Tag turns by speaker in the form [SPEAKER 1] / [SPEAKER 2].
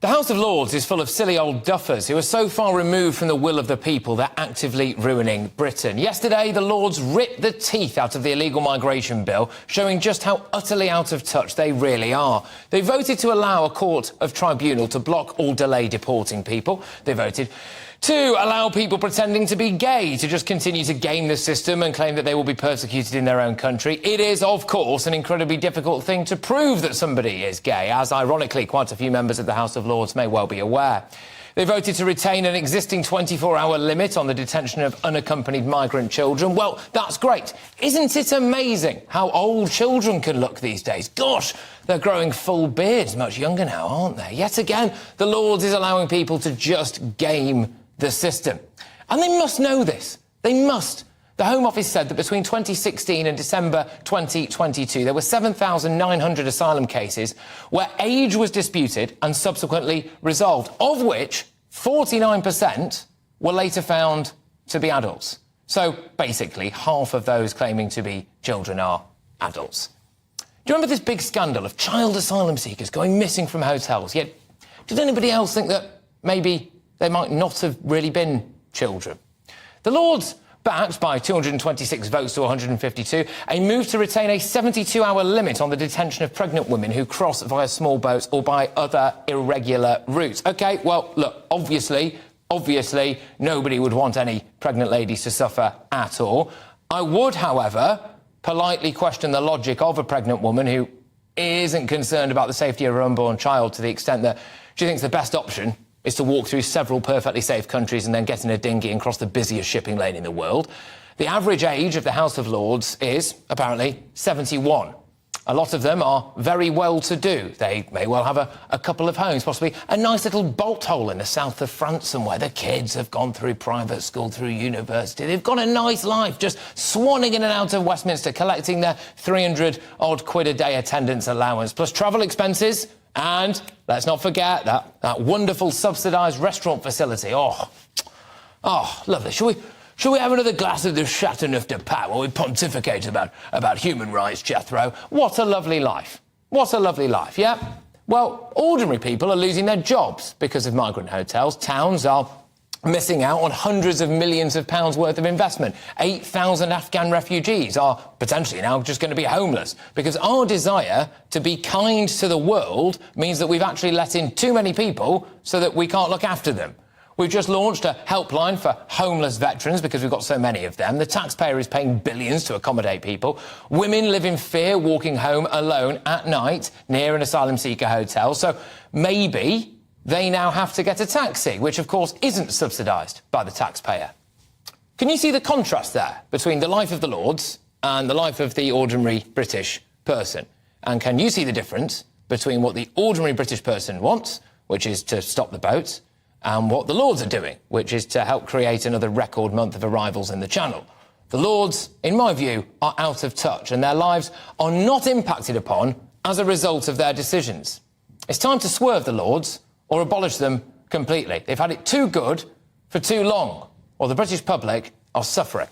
[SPEAKER 1] The House of Lords is full of silly old duffers who are so far removed from the will of the people they're actively ruining Britain. Yesterday, the Lords ripped the teeth out of the illegal migration bill, showing just how utterly out of touch they really are. They voted to allow a court of tribunal to block or delay deporting people. They voted to allow people pretending to be gay to just continue to game the system and claim that they will be persecuted in their own country. It is, of course, an incredibly difficult thing to prove that somebody is gay, as, ironically, quite a few members of the House of Lords may well be aware. They voted to retain an existing 24-hour limit on the detention of unaccompanied migrant children. Well, that's great. Isn't it amazing how old children can look these days? Gosh, they're growing full beards much younger now, aren't they? Yet again, the Lords is allowing people to just game the system. And they must know this. They must. The Home Office said that between 2016 and December 2022, there were 7,900 asylum cases where age was disputed and subsequently resolved, of which 49% were later found to be adults. So, basically, half of those claiming to be children are adults. Do you remember this big scandal of child asylum seekers going missing from hotels? Yet, did anybody else think that maybe they might not have really been children? The Lords backed by 226 votes to 152 a move to retain a 72-hour limit on the detention of pregnant women who cross via small boats or by other irregular routes. OK, well, look, obviously, nobody would want any pregnant ladies to suffer at all. I would, however, politely question the logic of a pregnant woman who isn't concerned about the safety of her unborn child to the extent that she thinks the best option is to walk through several perfectly safe countries and then get in a dinghy and cross the busiest shipping lane in the world. The average age of the House of Lords is, apparently, 71. A lot of them are very well-to-do. They may well have a couple of homes, possibly a nice little bolt hole in the south of France somewhere. The kids have gone through private school, through university. They've got a nice life, just swanning in and out of Westminster, collecting their 300-odd quid a day attendance allowance, plus travel expenses. And let's not forget that wonderful subsidised restaurant facility. Oh, lovely. Shall we have another glass of the Chateauneuf de Paix while we pontificate about human rights, Jethro? What a lovely life. What a lovely life, yeah? Well, ordinary people are losing their jobs because of migrant hotels. Towns are missing out on hundreds of millions of pounds worth of investment. 8,000 Afghan refugees are potentially now just going to be homeless because our desire to be kind to the world means that we've actually let in too many people so that we can't look after them. We've just launched a helpline for homeless veterans because we've got so many of them. The taxpayer is paying billions to accommodate people. Women live in fear walking home alone at night near an asylum seeker hotel. So maybe they now have to get a taxi, which, of course, isn't subsidised by the taxpayer. Can you see the contrast there between the life of the Lords and the life of the ordinary British person? And can you see the difference between what the ordinary British person wants, which is to stop the boats, and what the Lords are doing, which is to help create another record month of arrivals in the Channel? The Lords, in my view, are out of touch, and their lives are not impacted upon as a result of their decisions. It's time to swerve the Lords or abolish them completely. They've had it too good for too long, or the British public are suffering.